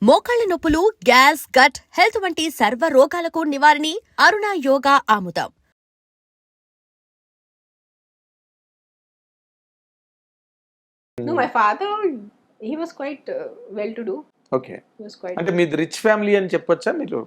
మోకాళ్ల నొప్పులు, gas, gut health వంటి సర్వ రోగాలకు నివారణి అరుణ యోగా ఆముదం. No, my father, he was quite well to do. Okay. He was quite అంటే good. మీది రిచ్ ఫ్యామిలీ అని చెప్పొచ్చా మీరు?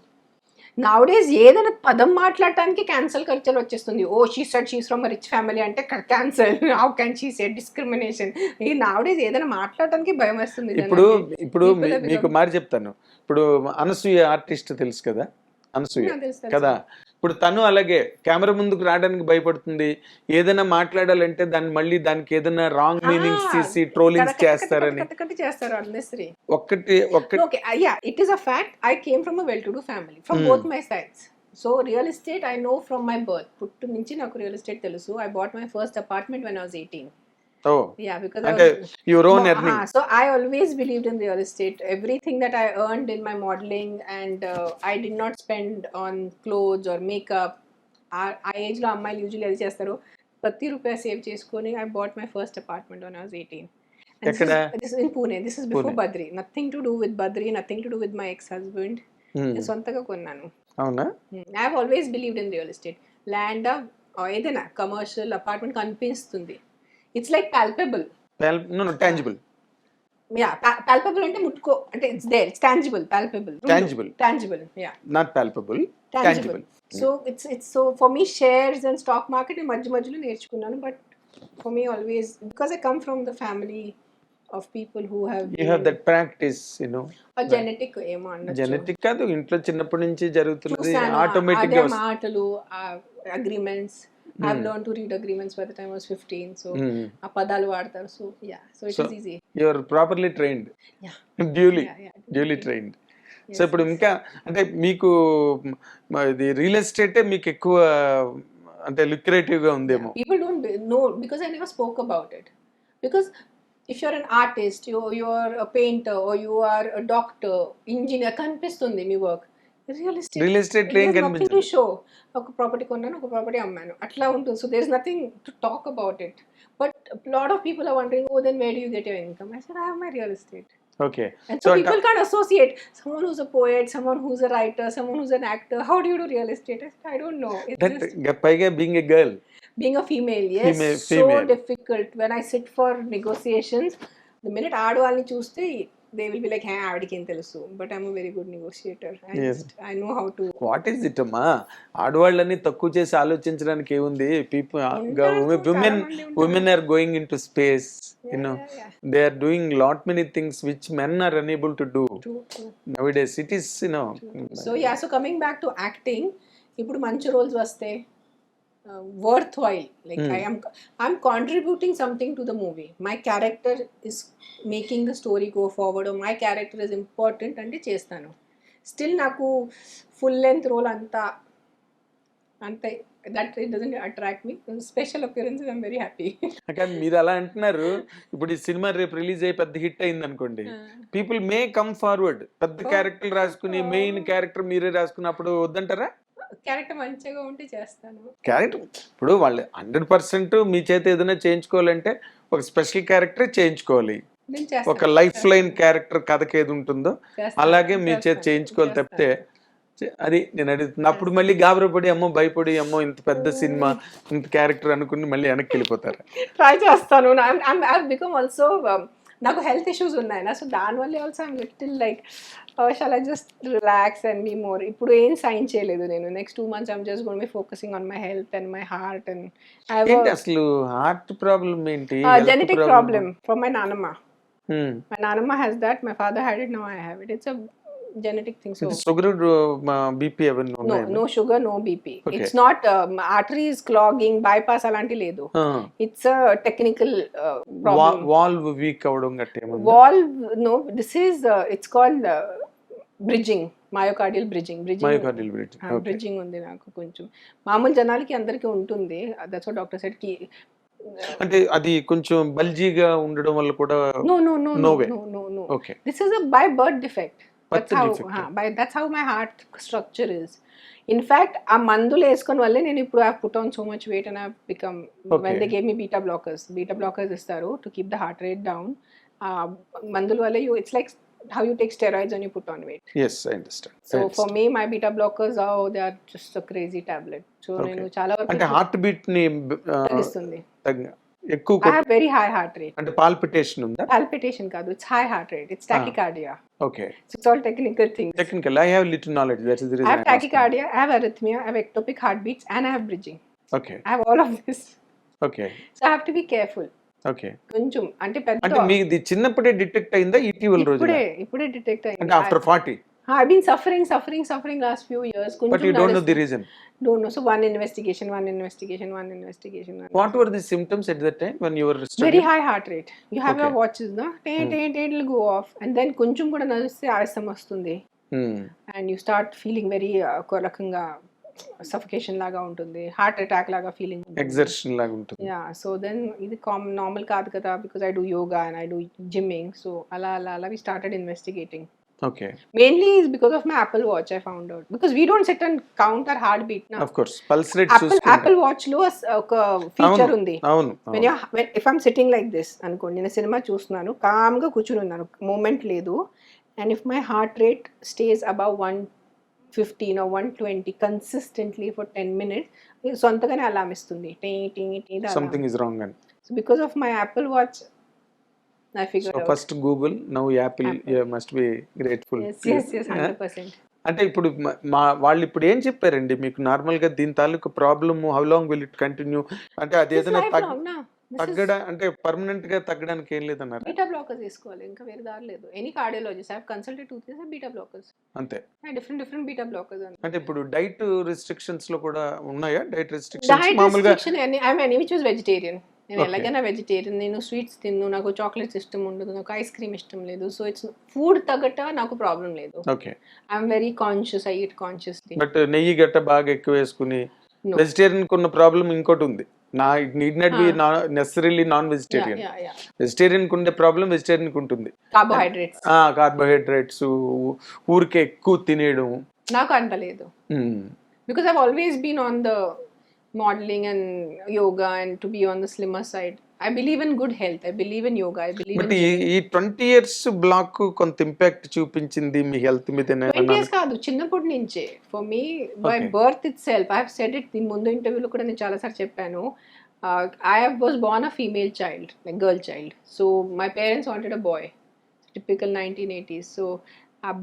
Nowadays ఏదైనా పదం మాట్లాడటానికి క్యాన్సల్ కల్చర్ వచ్చేస్తుంది. Oh she said she's from rich family అంటే cancel. How can she say discrimination. ఈ నౌడేస్ ఏదైనా మాట్లాడటానికి భయం వేస్తుంది ఇప్పుడు జనానికి. ఇప్పుడు People have మీకు become- మాట చెప్తాను. ఇప్పుడు అనసూయ ఆర్టిస్ట్ తెలుసు కదా, అనసూయ నాకు తెలుసు, తెలుసు. కదా. ఇప్పుడు తను అలాగే కెమెరా ముందుకు రావడానికి భయపడుతుంది. ఏదైనా మాట్లాడాలంటే దానికి ఏదైనా రాంగ్ మీనింగ్స్ తీసి ట్రోలింగ్స్ చేస్తారని చేస్తారు unnecessary. ఒక్కటి Okay, yeah, it is a fact. I came from a well-to-do family from both my sides. So real estate I know from my birth. Puttu nunchi naku real estate telusu. I bought my first apartment when I was 18. Oh Yeah, because అంటే I was your own earning. so I always believed in real estate. Everything that I earned in my modeling, and I did not spend on clothes or makeup. ఆ age లో అమ్మాయిలు usually అది చేస్తారు. ప్రతి రూపాయి save చేసుకొని I bought my first apartment when I was 18. And ఎక్కడ? this is in Pune. This is before Pune. Badri. Nothing to do with Badri. Nothing to do with my ex-husband. నేను సొంతగా కొన్నాను. అవునా? I have always believed in real estate. Land ఏదైనా commercial apartment కనిపిస్తుంది. It's like palpable. Tangible. Yeah, palpable అంటే ముట్టుకో అంటే it's there, it's tangible, palpable, tangible. Yeah, not palpable, tangible. Tangible. So it's so for me shares and stock market మధ్యలో నేర్చుకున్నాను. But for me always because I come from the family of people who you have that practice, genetic ఏమో అన్నట్టు. Genetic కాదు, ఇంట్లో చిన్నప్పటి నుంచి జరుగుతున్నది చూసాను ఆటోమేటిక్ అదే గా మాటలు, agreements. I've learned to read agreements by the time I was 15. So ఆ పదాలు వాడతారు. So yeah, so it is easy. You are properly trained, Yeah. Duly trained. So ఇప్పుడు ఇంకా అంటే మీకు ఇది రియల్ ఎస్టేటే మీకు ఎక్కువ అంటే లుక్రేటివ్ గా ఉందేమో. People don't know because I never spoke about it. Because if you're an artist, you're a painter, or you are a doctor, engineer, కనిపిస్తుంది మీ వర్క్. రియల్ ఎస్టేట్ లో ఏం నథింగ్ టు కనిపించదు. షో. ఒక ప్రాపర్టీ కొన్నాను, ఒక property అమ్మాను, అట్లా ఉంటుంది. So there is nothing to talk about it. But lot of people are wondering, oh then where do you get your income? I said I have my real estate. Okay. And so people can't associate someone who's a poet, someone who's a writer, someone who's an actor. How do you do real estate? I don't know. It's just పైగా being a girl, being a female, yes, so female. difficult. When I sit for negotiations, the minute ఆడవాళ్ళని చూస్తే they will be like, hey, ఆవిడకి ఏం తెలుసు. But I'm a very good negotiator. I know how to. What is it అమ్మా? ఆడవాళ్ళని తక్కువ చేసి ఆలోచించడానికి ఏముంది? People women are going into space, Yeah. they are doing lot many things which men are unable to do. True. Nowadays it is So yeah, so coming back to acting, ఇప్పుడు మంచి roles వస్తే worthwhile, like I'm contributing something to the movie. My character is making the story go forward, or my character is important అంటే చేస్తాను. Still నాకు full length role అంతే that it doesn't attract me. Special appearances I'm very happy. కానీ మీరు అలా అంటున్నారు. ఇప్పుడు ఈ సినిమా రేపు రిలీజ్ అయ్యి పెద్ద హిట్ అయింది అనుకోండి, పీపుల్ మే కమ్ ఫార్వర్డ్, పెద్ద క్యారెక్టర్ రాసుకుని మెయిన్ క్యారెక్టర్ మీరే రాసుకున్నప్పుడు వద్దంటారా? క్యారెక్టర్ మంచిగా ఉంటే చేస్తాను. క్యారెక్టర్ ఇప్పుడు వాళ్ళు 100% మీ చేత ఏదైనా చేయించుకోవాలంటే ఒక స్పెషల్ క్యారెక్టర్ చేయించుకోవాలి. నేను చేస్తాను. ఒక లైఫ్ లైన్ క్యారెక్టర్ కథకి ఏది ఉంటుందో అలాగే మీ చేత చేయించుకోవాలి తప్పితే అది నేను అడుగుతున్నా. అప్పుడు మళ్ళీ గాబరపడి అమ్మో భయపడి అమ్మో ఇంత పెద్ద సినిమా ఇంత క్యారెక్టర్ అనుకుని మళ్ళీ వెనక్కి వెళ్ళిపోతారు. ట్రై చేస్తాను. I've become also నాకు హెల్త్ ఇష్యూస్ ఉన్నాయి నా. సో దానివల్ల also I'm little like shall I just relax and be more. ఇప్పుడు ఏం సైన్ చేయలేదు నేను. Next 2 months I'm just going be focusing on my health and my heart. And ఏంటి అసలు హార్ట్ ప్రాబ్లం ఏంటి? Genetic problem from my nanamma. My nanama has that, my father had it, now I have it. It's a genetic thing. So sugar BP అవన్నీ ఉన్నాయి? no sugar, no BP. Okay. It's not arteries clogging, bypass alanti ledu. It's a technical problem. Valve week అవడం గట్ట ఏమన్నా? Valve, no, this is it's called bridging, myocardial bridging. Myocardial breeding. Bridging ఉంది నాకు కొంచెం. మామూలు జనాలకి అందరికీ ఉంటుంది. That's what doctor said ki అంటే అది కొంచెం బల్జీగా ఉండడం వల్ల కూడా no way. No. Okay. This is a by birth defect. Birth defect. That's how my heart structure is. In fact, ఆ మందులు వేసుకొని వల్లే నేను ఇప్పుడు I have put on so much weight and I have become, when they gave me beta blockers ఇస్తారు to keep the heart rate down. మందుల వల్ల it's like how you take steroids when you put on weight. yes, I understand. So for me, my beta blockers, oh, they are just a crazy tablet. So Okay. నేను చాలా వరకు అంటే heart beat ని తగ్గిస్తుంది. ఎక్కువ I have very high heart rate. అంటే palpitation ఉందా? Palpitation కాదు, it's high heart rate. It's tachycardia. Okay. So it's all technical things. Technical. I have little knowledge. That is the I reason have I'm asking. tachycardia, I have arrhythmia, I have ectopic heartbeats, and I have bridging. Okay. I have all of this. Okay. So I have to be careful. Okay. కొంచెం అంటే అంటే పెద్ద మీది చిన్నప్పుడే detect అయిందా ఇటీవల రోజున? ఇప్పుడే డిటెక్ట్ అంటే అయింది. After 40. I've been suffering last few years. But you don't know the reason. Don't know. So one investigation. What were the symptoms at that time when you were Very studying? high heart rate. You have Okay. your watches, no? It will go off, and then కొంచెం కూడా నడిస్తే ఆయాసం వస్తుంది, and you start feeling very ఒక రకంగా suffocation లాగా ఉంటుంది, heart attack లాగా ఫీలింగ్ ఉంటుంది. ఎగ్జర్షన్ లాగా ఉంటుంది. Yeah, so then ఇది నార్మల్ కాదు కదా, because I do yoga and I do gymming. So అలా we started investigating. Okay. Mainly is because of my Apple Watch, I found out. Because we don't sit and count our heartbeat now. Of course. Pulse rate Apple Watch లో ఒక feature ఉంది. అవును. When if I'm sitting like this అనుకోండి, నేను cinema చూస్తున్నాను, కామ్గా కూర్చుని ఉన్నాను, మూమెంట్ లేదు, and if my heart rate stays above 115 or 120 consistently for 10 minutes, సొంతగానే alarm ఇస్తుంది. Something is wrong and So because of my Apple Watch, I figured so out. first Google, now Apple. You must be grateful. Yes, 100%. అంటే ఇప్పుడు వాళ్ళు ఇప్పుడు ఏం చెప్పారండి మీకు normal గా దీని తాలూకు problem how long will it continue అంటే అది This ఏదైనా lifelong, na? తగ్గడా అంటే పర్మనెంట్ గా తగ్గడానికి ఏం లేదన్నారు బీటా బ్లాకర్స్ తీసుకోవాలి, ఇంకా వేరే దారి లేదు. Any cardiologist I have consulted 2 3 beta blockers. అంతే. Different beta blockers. అంటే ఇప్పుడు డైట్ రిస్ట్రిక్షన్స్ లో కూడా ఉన్నాయా? డైట్ రిస్ట్రిక్షన్స్ మామూలుగా I mean which was vegetarian. నేను Okay. ఎలాగైనా వెజిటేరియన్, నేను స్వీట్స్ తిన్ను, నాకు చాక్లెట్స్ ఇష్టం ఉండదు, నాకు ఐస్ క్రీమ్ ఇష్టం లేదు. సో ఇట్స్ ఫుడ్ తగ్గట నాకు ప్రాబ్లం లేదు. Okay. I'm very conscious, I eat consciously. But నెయ్యి గట్ట బాగా ఎక్కువ వేసుకుని వెజిటేరియన్ కున్న ప్రాబ్లం ఇంకోటి ఉంది. It need not be necessarily non vegetarian. Vegetarian కుండే ప్రాబ్లం వెజిటేరియన్ ఉంటుంది. కార్బోహైడ్రేట్స్ ఊరికే ఎక్కువ తినేయడం నాకు అంత లేదు. Because I've always been on the modeling and yoga and to be on the slimmer side. I believe in good health. I believe in yoga. I believe but in ఈ 20 years black కొంత impact చూపించింది మీ health మీద 20 years కాదు, చిన్నప్పటి నుంచే. For me by birth it self, I have said it ముందు ఇంటర్వ్యూలో కూడా నేను చాలాసార్లు చెప్పాను. I was born a female child, like girl child. So my parents wanted a boy. Typical 1980s. So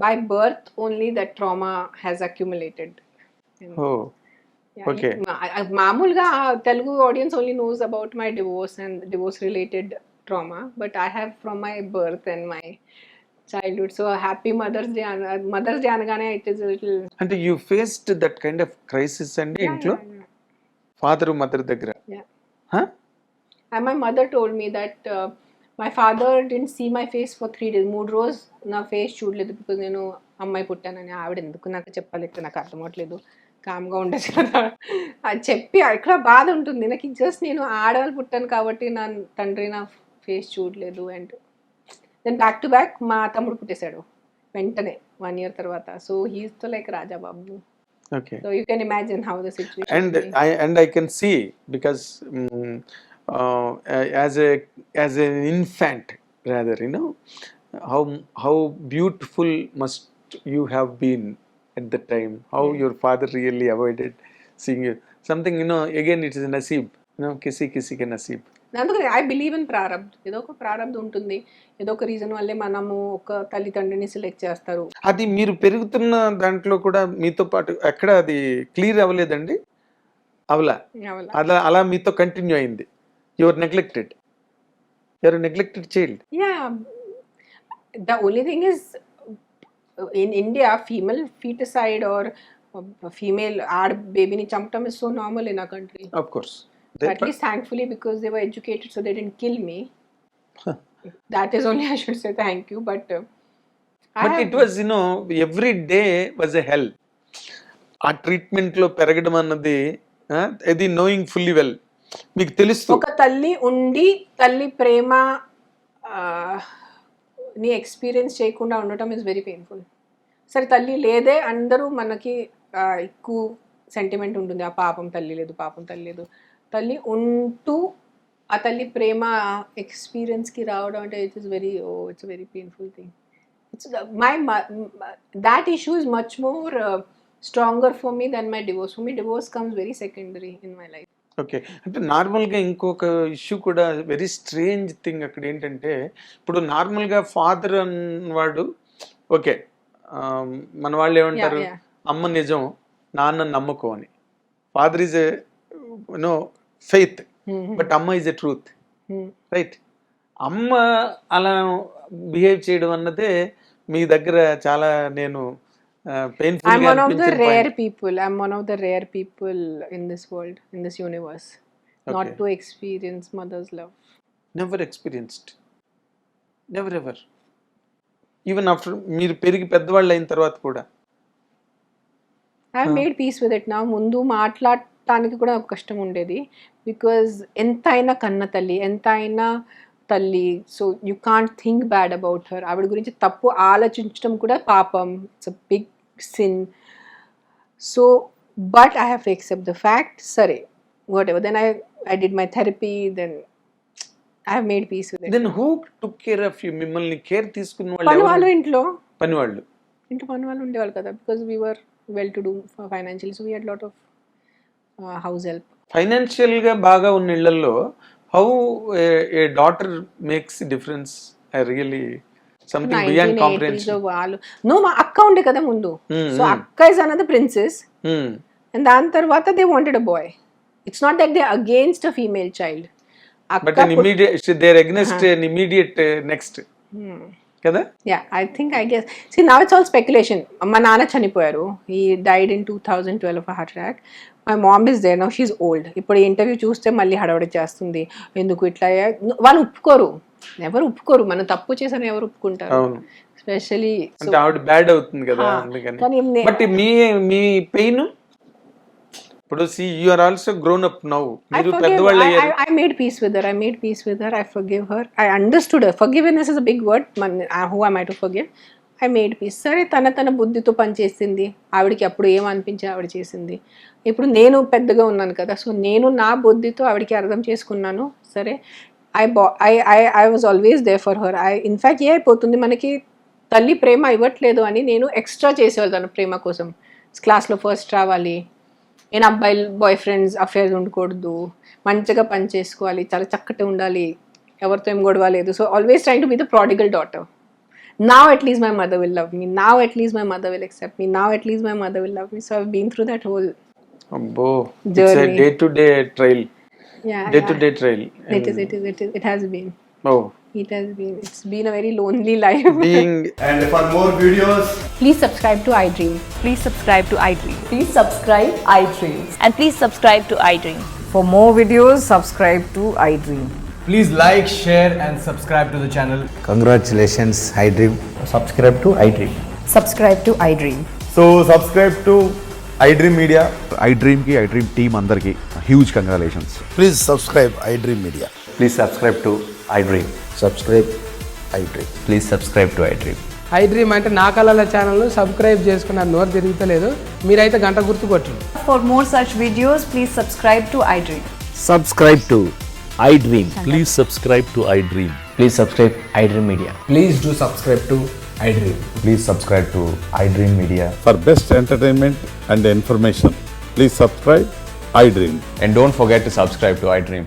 by birth only that trauma has accumulated. Okay. మామూలుగా Telugu audience only knows about my divorce and divorce related trauma, but I have from my birth and my childhood. So happy mother's day అనగానే it is little. అంటే you faced that kind of crisis అండి ఇంట్లో father mother దగ్గర? And my mother told me that my father didn't see my face for 3 days. 3 రోజు నా face చూడలేదు, because నేను అమ్మాయి పుట్టానని. ఆవిడ ఎందుకు నాకు చెప్పాలి, నాకు అర్థం అవ్వట్లేదు, కామ్గా ఉండొచ్చు కదా అది చెప్పి. ఇక్కడ బాధ ఉంటుంది నాకు, జస్ట్ నేను ఆడవాళ్ళు పుట్టాను కాబట్టి నా తండ్రి నా ఫేస్ చూడలేదు. And then back to back మా తమ్ముడు పుట్టేశాడు వెంటనే 1 year తర్వాత. సో హీస్ తో like Rajababu. Okay. So you can imagine how the situation and I can see, because as an infant rather, you know, how beautiful must you have been at the time, how your father really avoided seeing you. Something, you know, again it is a naseeb, you know, kisi ke naseeb. అందుకని I believe in ప్రారబ్ధ్. ఏదో ఒక ప్రారబ్ధ ఉంటుంది, ఏదో ఒక reason వల్లే మనము ఒక తల్లిదండ్రిని select చేస్తారు. అది మీరు పెరుగుతున్న దాంట్లో కూడా మీతో పాటు ఎక్కడ అది క్లియర్ అవ్వలేదండి? అలా మీతో కంటిన్యూ అయింది. Your neglected child. Yeah, the only thing is in India female foeticide or female ఆడ బేబీని చంపటం ఇస్ సో నార్మల్ ఇన్ ఆ country. Of course. At least thankfully, because they were educated, so they didn't kill me. That is only I should say thank you. But it was, you know, every day was a hell. ఆ treatment లో పెరగడం అన్నది అది knowing fully well మీకు తెలుసు. ఒక తల్లి ఉండి తల్లి ప్రేమ ని ఎక్స్పీరియన్స్ చేయకుండా ఉండటం ఇస్ వెరీ పెయిన్ఫుల్. సరే తల్లి లేదే, అందరూ మనకి ఎక్కువ సెంటిమెంట్ ఉంటుంది, ఆ పాపం తల్లి లేదు. తల్లి ఉంటూ ఆ తల్లి ప్రేమ ఎక్స్పీరియన్స్కి రావడం అంటే it's very painful thing. that issue is much more stronger for me than my divorce. For me, divorce comes very secondary in my life. Okay, అంటే నార్మల్గా ఇంకొక ఇష్యూ కూడా వెరీ స్ట్రేంజ్ థింగ్ అక్కడ ఏంటంటే, ఇప్పుడు నార్మల్గా ఫాదర్ అన్నవాడు ఓకే, మన వాళ్ళు ఏమంటారు, Yeah. అమ్మ నిజం నాన్న నమ్మకం అని. Father is a no faith, but amma is a truth, right? అమ్మ అలా బిహేవ్ చేయడం అన్నదే మీ దగ్గర చాలా నేను painful I'm one of the rare people. I'm one of the rare people in this world, in this universe, not Okay. to experience mother's love. Never experienced, never ever, even after మీరు పెరిగి పెద్దవాళ్ళు అయిన తర్వాత కూడా. I've made peace with it now. ముందు మాట్లాడటానికి కూడా నాకు కష్టం ఉండేది, బికాజ్ ఎంతైనా కన్న తల్లి, ఎంతైనా తల్లి, so you can't think bad about her. ఆవిడ గురించి తప్పు ఆలోచించడం కూడా పాపం, it's a big sin. So but I have to accept the fact, సరే whatever. Then I did my therapy, then I have made peace with it. Then who took care of you? మిమ్మల్ని care తీసుకున్న పని వాళ్ళు వాళ్ళు ఎవరు? ఇంట్లో పనివాళ్ళు. పని వాళ్ళు ఉండేవాళ్ళు కదా, because we were well to do financial, so we had lot of house help. Financial గా బాగా ఉన్న ఇళ్లలో how a daughter makes difference? I really something beyond 1980s comprehension. వాళ్ళు నువ్వు మా అక్క ఉండే కదా ముందు, సో అక్క ఇస్ అనదర్ ప్రిన్సెస్, అండ్ దాని తర్వాత they wanted a boy. It's not that they against a female child. But an immediate they are against an immediate next కదా. Yeah, I think, I guess. See, now it's all speculation. మా నాన్న చనిపోయారు. He died in 2012 of a heart attack. My mom is there now. She's old. ఇప్పుడు ఈ interview చూస్తే మళ్ళీ హడావుడి చేస్తుంది, ఎందుకు ఇట్లా వాళ్ళు ఒప్పుకోరు, ఎవరు ఒప్పుకోరు. మనం తప్పు చేసాను ఎవరు ఒప్పుకుంటారు, అవును, స్పెషలీ. అంటే ఆవిడ బ్యాడ్ అవుతుంది కదా అందుకని. కానీ బట్ మీ పెయిన్ ఇప్పుడు see you are also grown up now, మీరు పెద్దవాళ్ళు అయ్యారు. I made peace with her. I made peace with her. I forgive her. I understood her. Forgiveness is a big word. Who am I to forgive? I made peace. సరే, తన బుద్ధితో పనిచేసింది. ఆవిడకి అప్పుడు ఏమనిపించి ఆవిడ చేసింది. ఇప్పుడు నేను పెద్దగా ఉన్నాను కదా, సో నేను నా బుద్ధితో ఆవిడకి అర్థం చేసుకున్నాను. సరే, I was always there for her. In fact ఏ అయిపోతుంది, మనకి తల్లి ప్రేమ ఇవ్వట్లేదు అని నేను ఎక్స్ట్రా చేసేవాళ్ళు తన ప్రేమ కోసం. క్లాస్లో ఫస్ట్ రావాలి, నేను అబ్బాయిలు బాయ్ ఫ్రెండ్స్ అఫేర్స్ ఉండకూడదు, మంచిగా పని చేసుకోవాలి, చాలా చక్కటి ఉండాలి, ఎవరితో ఏం గొడవ లేదు. So always trying to be the prodigal daughter. Now at least my mother will love me. Now at least my mother will accept me. Now at least my mother will love me. So I've been through that whole అబ్బో, it's journey. Day to day trail, Yeah, day to day trail. It has been. Oh, It has been. It's been a very lonely life. Being And for more videos, Please subscribe to iDream. Please subscribe to iDream. Please subscribe iDream. And please subscribe to iDream. For more videos, subscribe to iDream. please like, share, and subscribe to the channel. Congratulations, iDream. Subscribe to iDream. Subscribe to iDream. So subscribe to iDream Media. iDream ki iDream team అందరికి huge congratulations. Please subscribe iDream Media. Please subscribe to iDream. Subscribe iDream. Please subscribe to iDream. I dream అంటే నా కళల ఛానల్ను subscribe చేసుకున్న నోరు తిరుగుతలేదు, మీరైతే గంట గుర్తు కొట్టండి. For more such videos, please subscribe to iDream. Subscribe to iDream. Please subscribe to iDream. Please subscribe iDream Media. Please do subscribe to iDream. Please subscribe to iDream Media. For best entertainment and information, please subscribe iDream. And don't forget to subscribe to iDream.